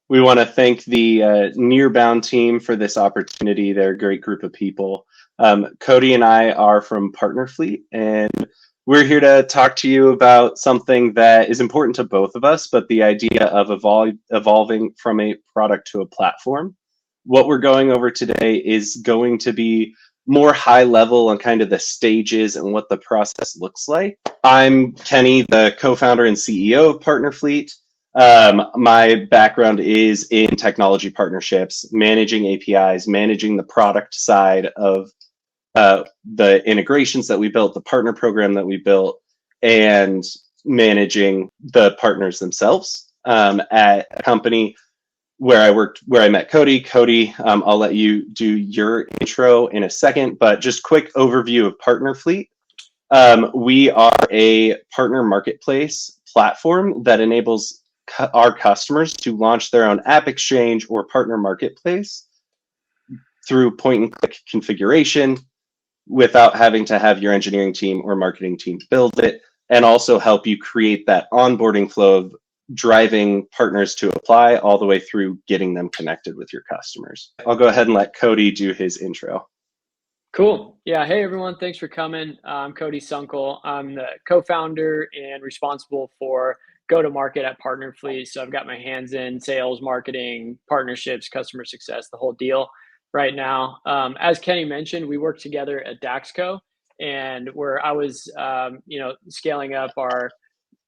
We want to thank the Nearbound team for this opportunity. They're a great group of people. Cody and I are from Partner Fleet, and we're here to talk to you about something that is important to both of us, but the idea of evolving from a product to a platform. What we're going over today is going to be more high level on kind of the stages and what the process looks like. I'm Kenny, the co-founder and CEO of Partner Fleet. My background is in technology partnerships, managing APIs, managing the product side of the integrations that we built, the partner program that we built, and managing the partners themselves at a company where I worked, where I met Cody. Cody, I'll let you do your intro in a second, but just quick overview of Partner Fleet. We are a partner marketplace platform that enables our customers to launch their own app exchange or partner marketplace through point and click configuration without having to have your engineering team or marketing team build it, and also help you create that onboarding flow of driving partners to apply all the way through getting them connected with your customers. I'll go ahead and let Cody do his intro. Cool. Yeah. Hey, everyone. Thanks for coming. I'm Cody Sunkel. I'm the co-founder and responsible for go-to-market at Partner Fleet. So I've got my hands in sales, marketing, partnerships, customer success, the whole deal right now. As Kenny mentioned, we work together at Daxco, and where I was, scaling up our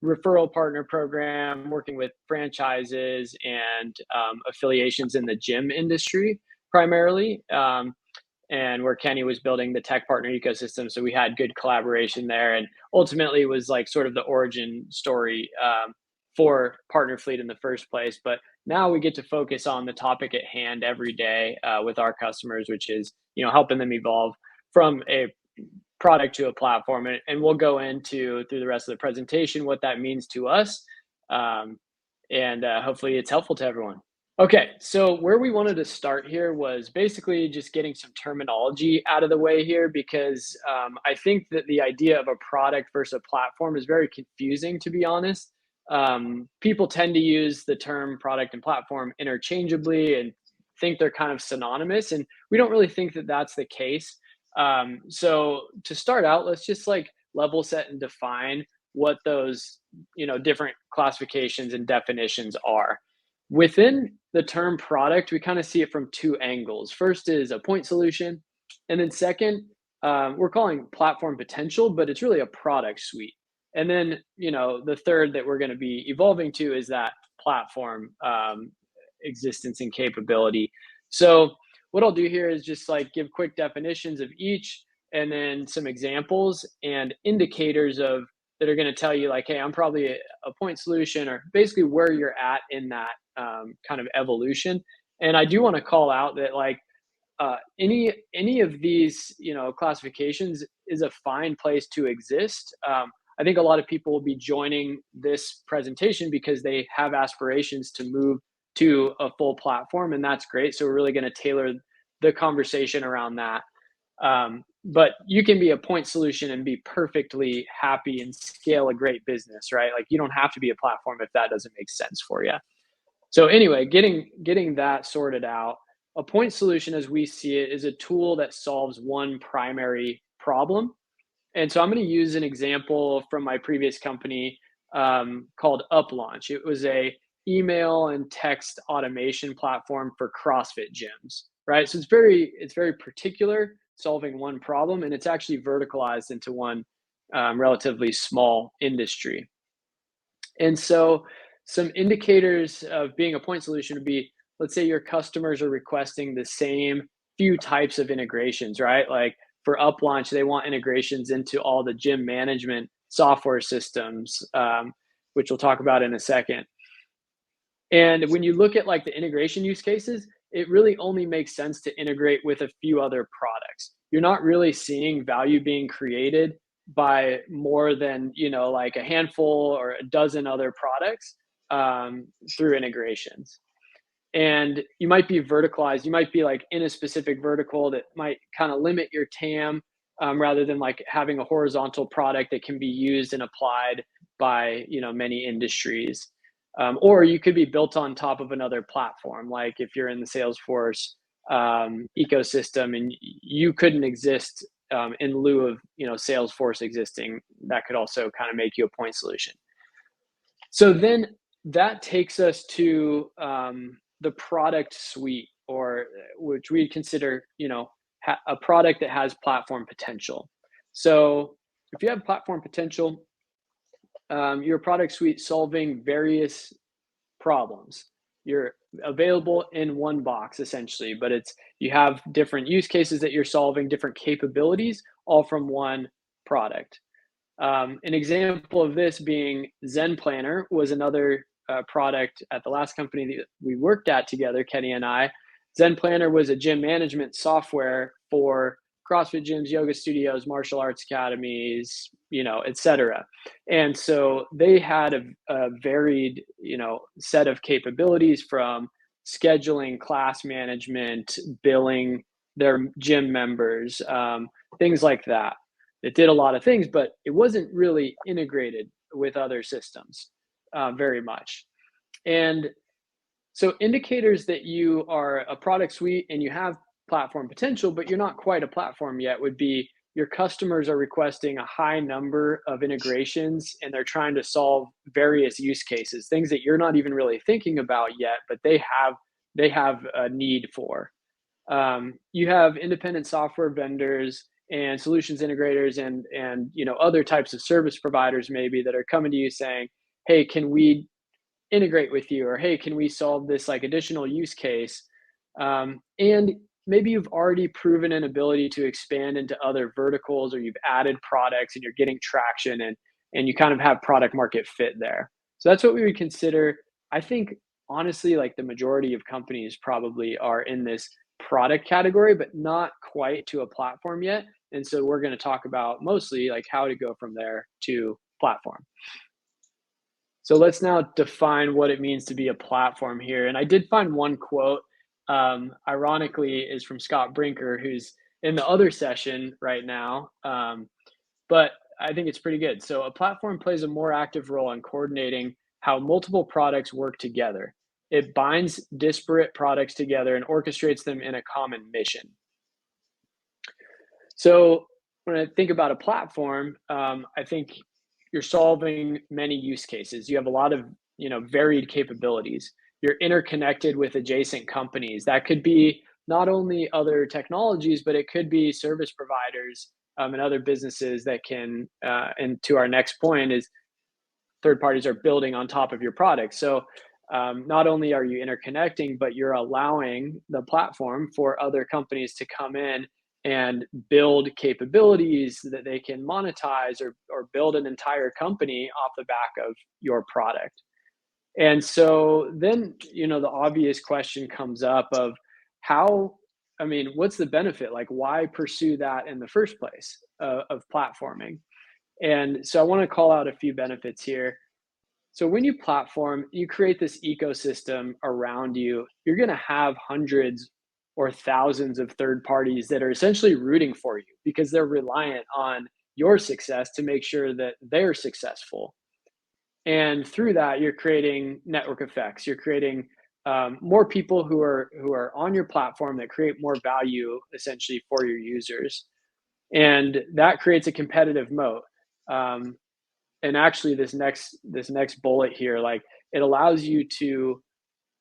referral partner program, working with franchises and affiliations in the gym industry primarily. And where Kenny was building the tech partner ecosystem. So we had good collaboration there, and ultimately was like sort of the origin story for Partner Fleet in the first place. But now we get to focus on the topic at hand every day with our customers, which is, helping them evolve from a product to a platform. And we'll go into through the rest of the presentation what that means to us. And hopefully it's helpful to everyone. Okay, so where we wanted to start here was basically just getting some terminology out of the way here, because I think that the idea of a product versus a platform is very confusing, to be honest. People tend to use the term product and platform interchangeably and think they're kind of synonymous, and we don't really think that that's the case. So to start out, let's just like level set and define what those different classifications and definitions are. Within the term product, we kind of see it from two angles. First is a point solution, and then second, we're calling platform potential, but it's really a product suite. And then, the third that we're going to be evolving to is that platform existence and capability. So what I'll do here is just like give quick definitions of each, and then some examples and indicators of that are going to tell you like, hey, I'm probably a point solution, or basically where you're at in that kind of evolution. And I do want to call out that like any of these classifications is a fine place to exist. I think a lot of people will be joining this presentation because they have aspirations to move to a full platform, and that's great. So we're really going to tailor the conversation around that. But you can be a point solution and be perfectly happy and scale a great business, right? Like you don't have to be a platform if that doesn't make sense for you. So anyway, getting that sorted out, a point solution as we see it is a tool that solves one primary problem. And so I'm going to use an example from my previous company called UpLaunch. It was a email and text automation platform for CrossFit gyms, right? So it's very particular, solving one problem, and it's actually verticalized into one relatively small industry. And so some indicators of being a point solution would be, let's say your customers are requesting the same few types of integrations, right? Like for UpLaunch, they want integrations into all the gym management software systems, which we'll talk about in a second. And when you look at like the integration use cases, it really only makes sense to integrate with a few other products. You're not really seeing value being created by more than, like a handful or a dozen other products through integrations. And you might be verticalized. You might be like in a specific vertical that might kind of limit your TAM rather than like having a horizontal product that can be used and applied by, many industries. Or you could be built on top of another platform. Like if you're in the Salesforce ecosystem and you couldn't exist in lieu of Salesforce existing, that could also kind of make you a point solution. So then that takes us to the product suite, or which we consider a product that has platform potential. So if you have platform potential, your product suite solving various problems. You're available in one box essentially, but you have different use cases that you're solving, different capabilities, all from one product. An example of this being Zen Planner was another product at the last company that we worked at together, Kenny and I. Zen Planner was a gym management software for CrossFit gyms, yoga studios, martial arts academies, etc. And so they had a varied, set of capabilities, from scheduling, class management, billing their gym members, things like that. It did a lot of things, but it wasn't really integrated with other systems very much. And so indicators that you are a product suite and you have platform potential, but you're not quite a platform yet, would be your customers are requesting a high number of integrations and they're trying to solve various use cases, things that you're not even really thinking about yet, but they have a need for. You have independent software vendors and solutions integrators and other types of service providers maybe that are coming to you saying, hey, can we integrate with you? Or hey, can we solve this like additional use case? And maybe you've already proven an ability to expand into other verticals, or you've added products and you're getting traction, and you kind of have product market fit there. So that's what we would consider. I think honestly, like the majority of companies probably are in this product category, but not quite to a platform yet. And so we're going to talk about mostly like how to go from there to platform. So let's now define what it means to be a platform here. And I did find one quote, ironically, is from Scott Brinker, who's in the other session right now. But I think it's pretty good. So a platform plays a more active role in coordinating how multiple products work together. It binds disparate products together and orchestrates them in a common mission. So when I think about a platform, I think you're solving many use cases. You have a lot of varied capabilities. You're interconnected with adjacent companies. That could be not only other technologies, but it could be service providers and other businesses that can, and to our next point is third parties are building on top of your product. So not only are you interconnecting, but you're allowing the platform for other companies to come in and build capabilities that they can monetize, or build an entire company off the back of your product. And so then, the obvious question comes up of what's the benefit? Like, why pursue that in the first place of platforming? And so I want to call out a few benefits here. So when you platform, you create this ecosystem around you. You're going to have hundreds or thousands of third parties that are essentially rooting for you because they're reliant on your success to make sure that they're successful. And through that, you're creating network effects. You're creating more people who are on your platform that create more value essentially for your users. And that creates a competitive moat. And actually this next bullet here, like, it allows you to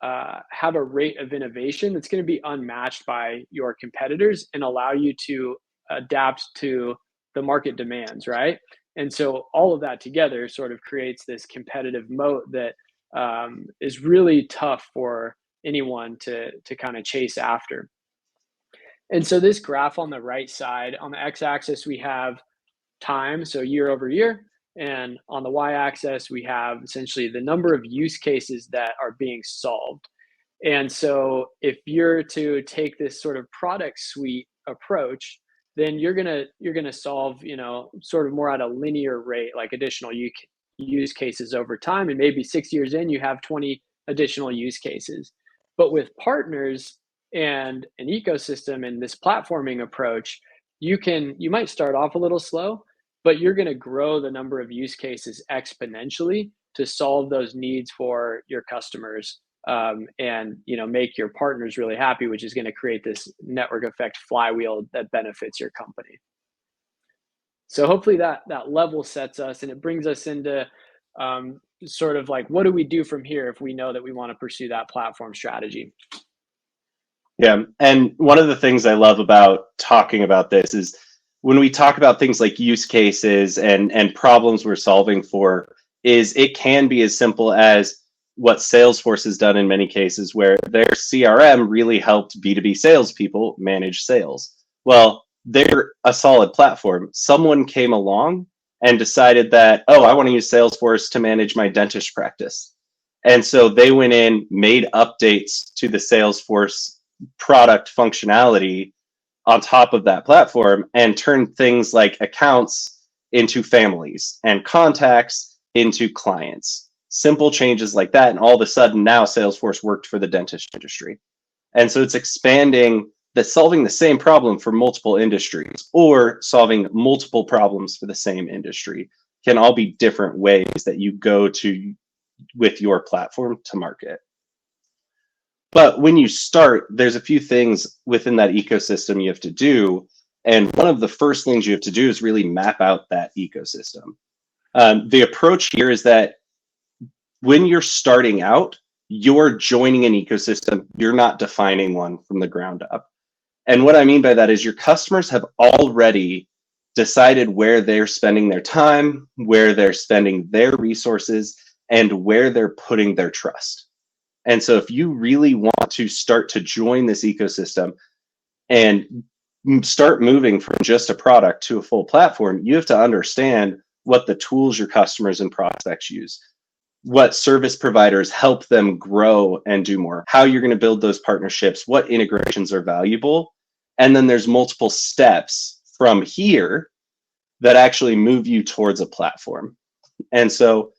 have a rate of innovation that's going to be unmatched by your competitors and allow you to adapt to the market demands, right? And so all of that together sort of creates this competitive moat that is really tough for anyone to kind of chase after. And so this graph on the right side, on the x-axis, we have time, so year over year. And on the y-axis, we have essentially the number of use cases that are being solved. And so if you're to take this sort of product suite approach, then you're gonna solve, sort of more at a linear rate, like additional use cases over time. And maybe 6 years in, you have 20 additional use cases. But with partners and an ecosystem and this platforming approach, you might start off a little slow, but you're going to grow the number of use cases exponentially to solve those needs for your customers, and make your partners really happy, which is going to create this network effect flywheel that benefits your company. So hopefully that level sets us, and it brings us into sort of like, what do we do from here if we know that we want to pursue that platform strategy? Yeah. And one of the things I love about talking about this is when we talk about things like use cases and problems we're solving for, is it can be as simple as what Salesforce has done in many cases, where their CRM really helped B2B salespeople manage sales. Well, they're a solid platform. Someone came along and decided that, oh, I want to use Salesforce to manage my dentist practice. And so they went in, made updates to the Salesforce product functionality on top of that platform, and turned things like accounts into families and contacts into clients. Simple changes like that. And all of a sudden now Salesforce worked for the dentist industry. And so it's expanding, that's solving the same problem for multiple industries, or solving multiple problems for the same industry, can all be different ways that you go to with your platform to market. But when you start, there's a few things within that ecosystem you have to do. And one of the first things you have to do is really map out that ecosystem. The approach here is that when you're starting out, you're joining an ecosystem. You're not defining one from the ground up. And what I mean by that is your customers have already decided where they're spending their time, where they're spending their resources, and where they're putting their trust. And so if you really want to start to join this ecosystem and start moving from just a product to a full platform, you have to understand what the tools your customers and prospects use, what service providers help them grow and do more, how you're going to build those partnerships, what integrations are valuable. And then there's multiple steps from here that actually move you towards a platform. And so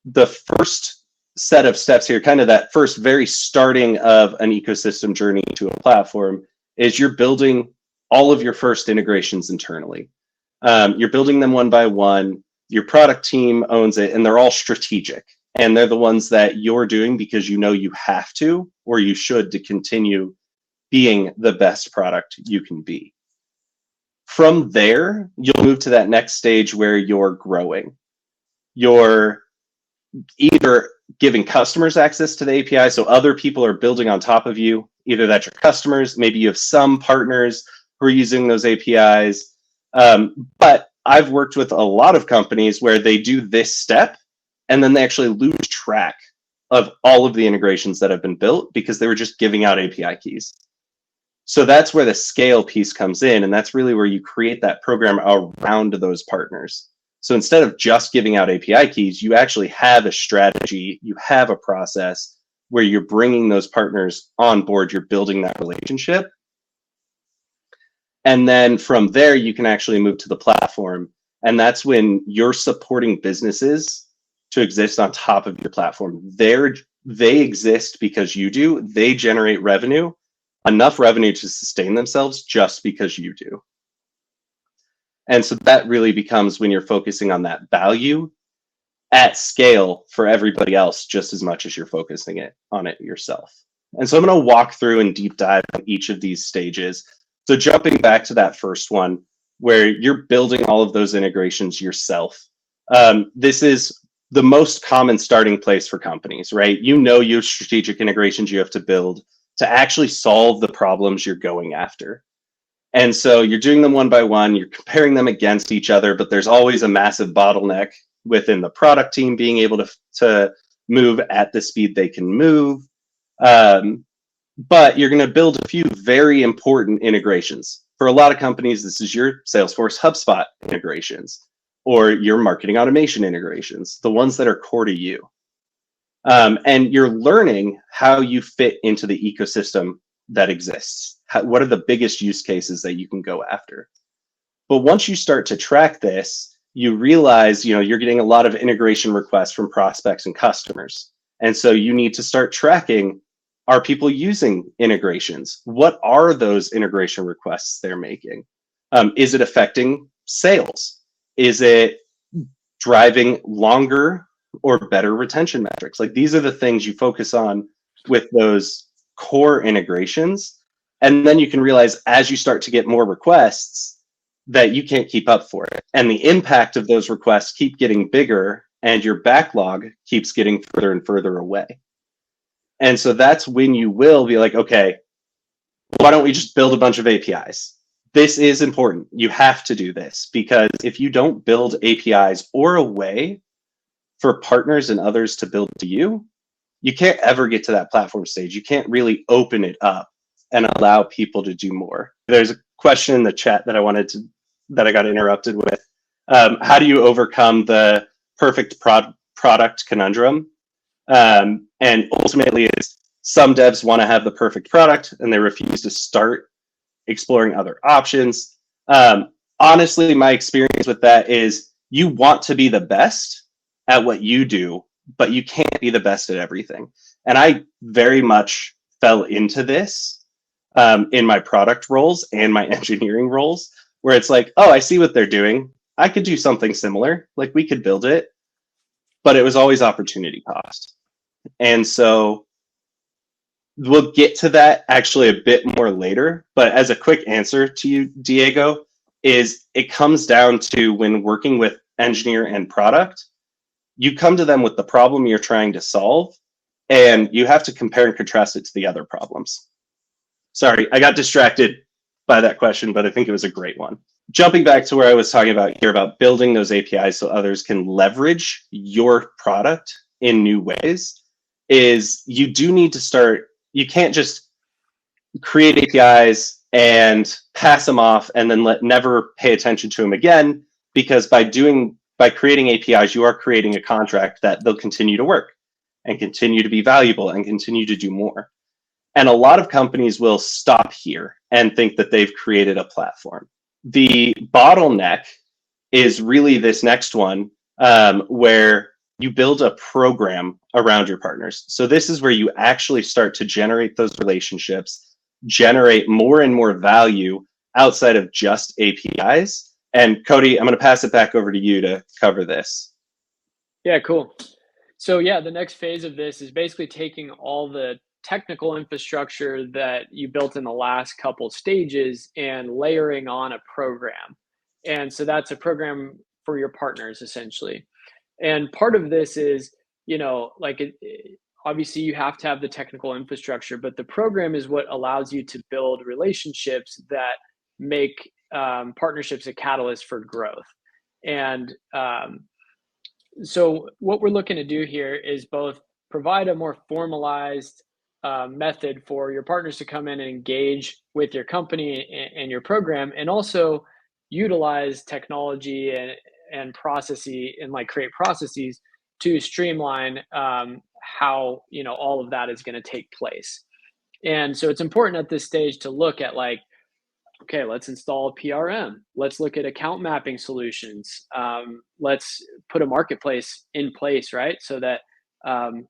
the first set of steps here, kind of that first very starting of an ecosystem journey to a platform, is you're building all of your first integrations internally. You're building them one by one. Your product team owns it, and they're all strategic. And they're the ones that you're doing because you know you have to, or you should, to continue being the best product you can be. From there, you'll move to that next stage where you're growing. You're either giving customers access to the API, so other people are building on top of you, either that's your customers, maybe you have some partners who are using those APIs. But I've worked with a lot of companies where they do this step and then they actually lose track of all of the integrations that have been built because they were just giving out API keys. So that's where the scale piece comes in, and that's really where you create that program around those partners. So instead of just giving out API keys, you actually have a strategy, you have a process where you're bringing those partners on board, you're building that relationship. And then from there, you can actually move to the platform. And that's when you're supporting businesses to exist on top of your platform. They exist because you do. They generate revenue, enough revenue to sustain themselves just because you do. And so that really becomes when you're focusing on that value at scale for everybody else, just as much as you're focusing on it yourself. And so I'm going to walk through and deep dive on each of these stages. So jumping back to that first one, where you're building all of those integrations yourself. This is the most common starting place for companies, right? You know your strategic integrations you have to build to actually solve the problems you're going after. And so you're doing them one by one, you're comparing them against each other, but there's always a massive bottleneck within the product team being able to move at the speed they can move. But you're going to build a few very important integrations. For a lot of companies, this is your Salesforce HubSpot integrations or your marketing automation integrations, the ones that are core to you. And you're learning how you fit into the ecosystem that exists. What are the biggest use cases that you can go after? But once you start to track this, you realize, you're getting a lot of integration requests from prospects and customers. And so you need to start tracking, are people using integrations? What are those integration requests they're making? Is it affecting sales? Is it driving longer or better retention metrics. Like these are the things you focus on with those core integrations. And then you can realize as you start to get more requests that you can't keep up for it. And the impact of those requests keep getting bigger and your backlog keeps getting further and further away. And so that's when you will be like, okay, why don't we just build a bunch of APIs? This is important. You have to do this because if you don't build APIs or a way for partners and others to build to you, you can't ever get to that platform stage. You can't really open it up and allow people to do more. There's a question in the chat that I got interrupted with. How do you overcome the perfect product conundrum? And ultimately, is some devs want to have the perfect product and they refuse to start exploring other options. Honestly, my experience with that is you want to be the best at what you do, but you can't be the best at everything. And I very much fell into this in my product roles and my engineering roles, where it's like, oh, I see what they're doing. I could do something similar. Like we could build it, but it was always opportunity cost. And so we'll get to that actually a bit more later. But as a quick answer to you, Diego, is it comes down to when working with engineer and product, you come to them with the problem you're trying to solve, and you have to compare and contrast it to the other problems. Sorry, I got distracted by that question, but I think it was a great one. Jumping back to where I was talking about here about building those APIs so others can leverage your product in new ways, is you do need to start, you can't just create APIs and pass them off and then never pay attention to them again, because by creating APIs, you are creating a contract that they'll continue to work and continue to be valuable and continue to do more. And a lot of companies will stop here and think that they've created a platform. The bottleneck is really this next one, where you build a program around your partners. So this is where you actually start to generate those relationships, generate more and more value outside of just APIs. And Cody, I'm going to pass it back over to you to cover this. Yeah, cool. So yeah, the next phase of this is basically taking all the technical infrastructure that you built in the last couple stages and layering on a program. And so that's a program for your partners essentially. And part of this is, obviously you have to have the technical infrastructure, but the program is what allows you to build relationships that make partnerships a catalyst for growth. And so what we're looking to do here is both provide a more formalized method for your partners to come in and engage with your company and your program, and also utilize technology and processes and create processes to streamline how all of that is going to take place. And so it's important at this stage to look at okay, let's install a PRM. Let's look at account mapping solutions. Let's put a marketplace in place, right? So that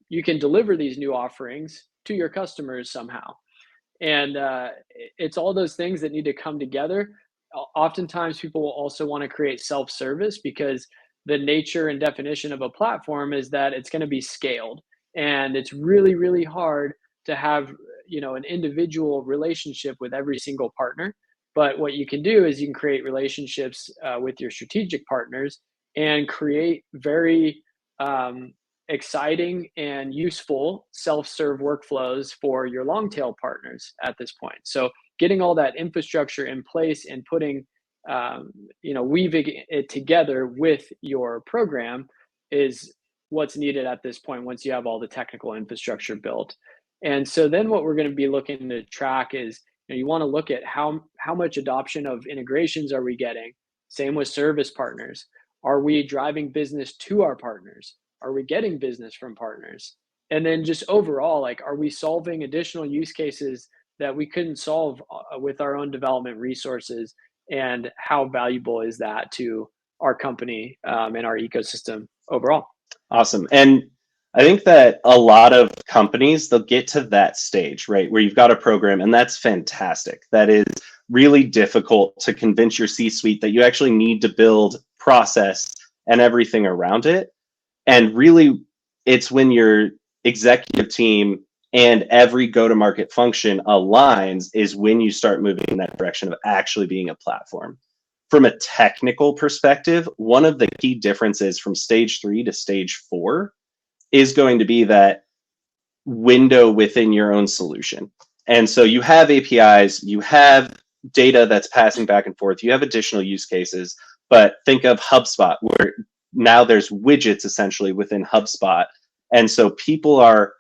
you can deliver these new offerings to your customers somehow. And it's all those things that need to come together. Oftentimes people will also want to create self-service, because the nature and definition of a platform is that it's going to be scaled. And it's really, really hard to have an individual relationship with every single partner. But what you can do is you can create relationships with your strategic partners and create very exciting and useful self-serve workflows for your long tail partners at this point. So getting all that infrastructure in place and putting, weaving it together with your program is what's needed at this point once you have all the technical infrastructure built. And so then what we're going to be looking to track is, you want to look at how much adoption of integrations are we getting? Same with service partners. Are we driving business to our partners? Are we getting business from partners? And then just overall, are we solving additional use cases that we couldn't solve with our own development resources? And how valuable is that to our company and our ecosystem overall? Awesome. And I think that a lot of companies, they'll get to that stage, right, where you've got a program, and that's fantastic. That is really difficult to convince your C-suite that you actually need to build process and everything around it. And really It's when your executive team and every go-to-market function aligns is when you start moving in that direction of actually being a platform. From a technical perspective, one of the key differences from stage 3 to stage 4 is going to be that window within your own solution. And so you have APIs, you have data that's passing back and forth, you have additional use cases, but think of HubSpot, where now there's widgets essentially within HubSpot. And so people are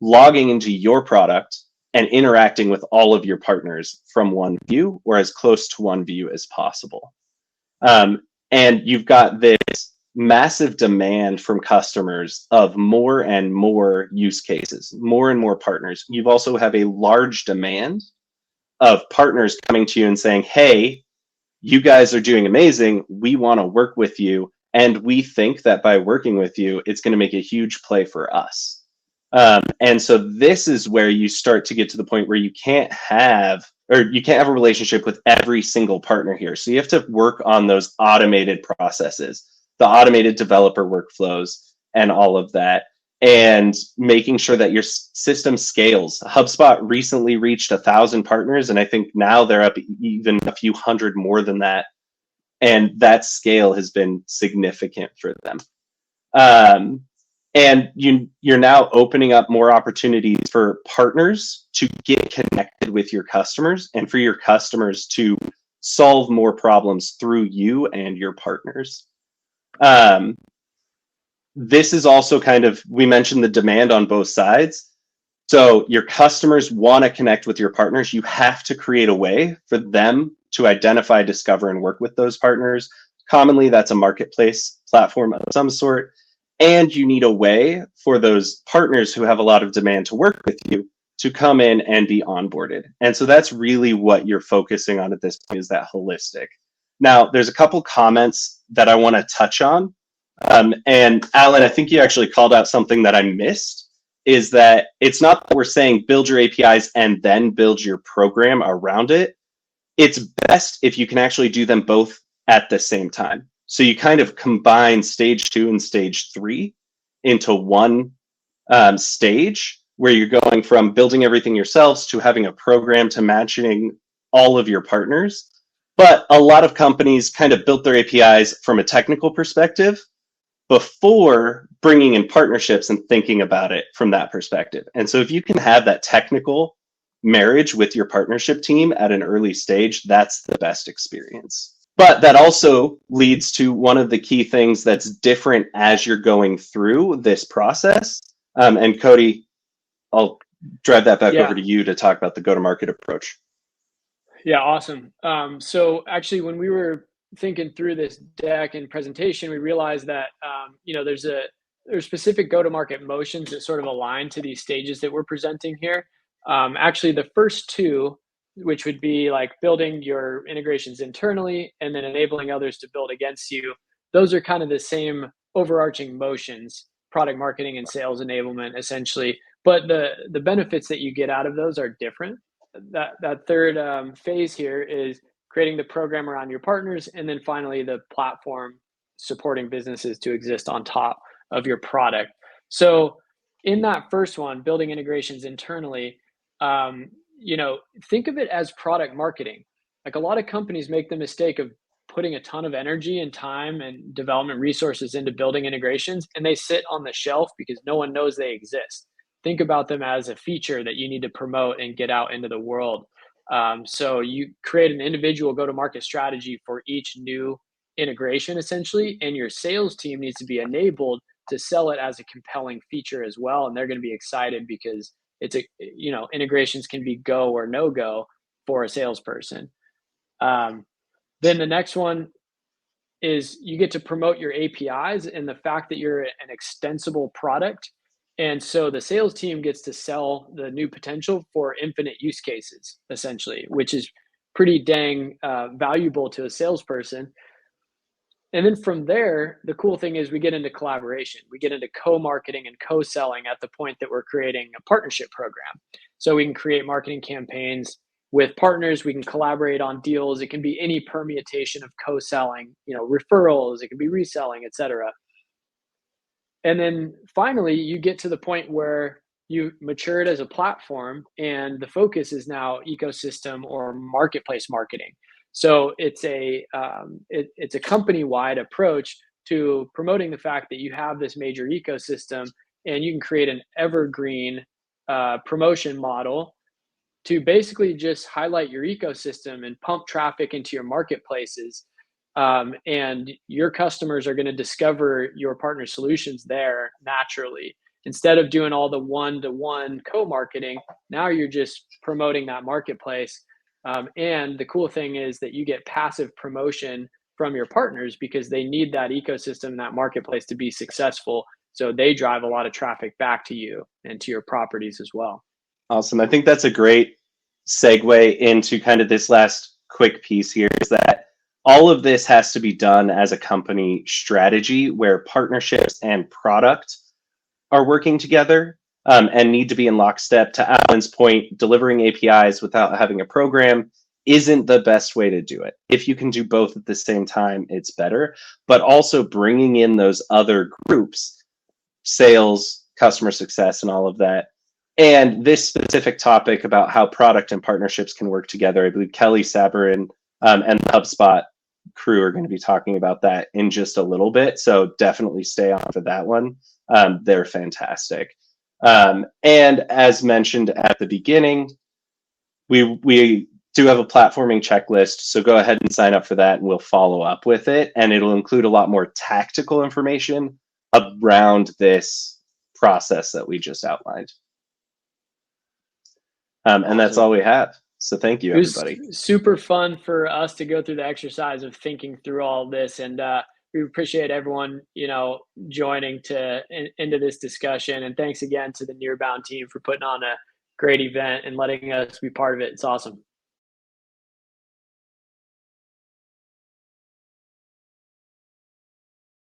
logging into your product and interacting with all of your partners from one view or as close to one view as possible. And you've got this massive demand from customers of more and more use cases, more and more partners. You've also have a large demand of partners coming to you and saying, hey, you guys are doing amazing. We want to work with you. And we think that by working with you, it's going to make a huge play for us. And so this is where you start to get to the point where you can't have a relationship with every single partner here. So you have to work on those automated processes, the automated developer workflows and all of that, and making sure that your system scales. HubSpot recently reached 1,000 partners, and I think now they're up even a few hundred more than that. And that scale has been significant for them. And you're now opening up more opportunities for partners to get connected with your customers and for your customers to solve more problems through you and your partners. This is also we mentioned the demand on both sides. So your customers want to connect with your partners. You have to create a way for them to identify, discover, and work with those partners. Commonly, that's a marketplace platform of some sort. And you need a way for those partners who have a lot of demand to work with you to come in and be onboarded. And so that's really what you're focusing on at this point, is that holistic. Now, there's a couple comments that I want to touch on. And Alan, I think you actually called out something that I missed, is that it's not that we're saying build your APIs and then build your program around it. It's best if you can actually do them both at the same time. So you kind of combine stage 2 and stage 3 into one stage, where you're going from building everything yourselves to having a program to matching all of your partners. But a lot of companies kind of built their APIs from a technical perspective before bringing in partnerships and thinking about it from that perspective. And so if you can have that technical marriage with your partnership team at an early stage, that's the best experience. But that also leads to one of the key things that's different as you're going through this process. And Cody, I'll drive that back over to you to talk about the go-to-market approach. Yeah, awesome. So actually, when we were thinking through this deck and presentation, we realized that there's specific go-to-market motions that sort of align to these stages that we're presenting here. Actually, the first two, which would be like building your integrations internally and then enabling others to build against you, those are kind of the same overarching motions, product marketing and sales enablement, essentially. But the benefits that you get out of those are different. That third phase here is creating the program around your partners, and then finally the platform supporting businesses to exist on top of your product. So in that first one, building integrations internally, think of it as product marketing. Like, a lot of companies make the mistake of putting a ton of energy and time and development resources into building integrations, and they sit on the shelf because no one knows they exist. Think about them as a feature that you need to promote and get out into the world. So you create an individual go-to-market strategy for each new integration, essentially, and your sales team needs to be enabled to sell it as a compelling feature as well. And they're going to be excited because integrations can be go or no go for a salesperson. Then the next one is you get to promote your APIs and the fact that you're an extensible product. And so the sales team gets to sell the new potential for infinite use cases, essentially, which is pretty dang valuable to a salesperson. And then from there, the cool thing is we get into collaboration. We get into co-marketing and co-selling at the point that we're creating a partnership program. So we can create marketing campaigns with partners. We can collaborate on deals. It can be any permutation of co-selling, referrals. It can be reselling, etc. And then finally, you get to the point where you matured as a platform, and the focus is now ecosystem or marketplace marketing. So it's a company wide approach to promoting the fact that you have this major ecosystem, and you can create an evergreen promotion model to basically just highlight your ecosystem and pump traffic into your marketplaces. And your customers are going to discover your partner solutions there naturally. Instead of doing all the one-to-one co-marketing, now you're just promoting that marketplace. And the cool thing is that you get passive promotion from your partners because they need that ecosystem, that marketplace to be successful. So they drive a lot of traffic back to you and to your properties as well. Awesome. I think that's a great segue into kind of this last quick piece here, is that all of this has to be done as a company strategy where partnerships and product are working together, and need to be in lockstep. To Alan's point, delivering APIs without having a program isn't the best way to do it. If you can do both at the same time, it's better. But also bringing in those other groups, sales, customer success, and all of that. And this specific topic about how product and partnerships can work together, I believe Kelly Sabarin and the HubSpot crew are going to be talking about that in just a little bit. So definitely stay on for that one. They're fantastic. And as mentioned at the beginning, we do have a platforming checklist. So go ahead and sign up for that, and we'll follow up with it. And it'll include a lot more tactical information around this process that we just outlined. And that's all we have. So thank you, everybody. It was super fun for us to go through the exercise of thinking through all this, and we appreciate everyone, joining into this discussion. And thanks again to the Nearbound team for putting on a great event and letting us be part of it. It's awesome.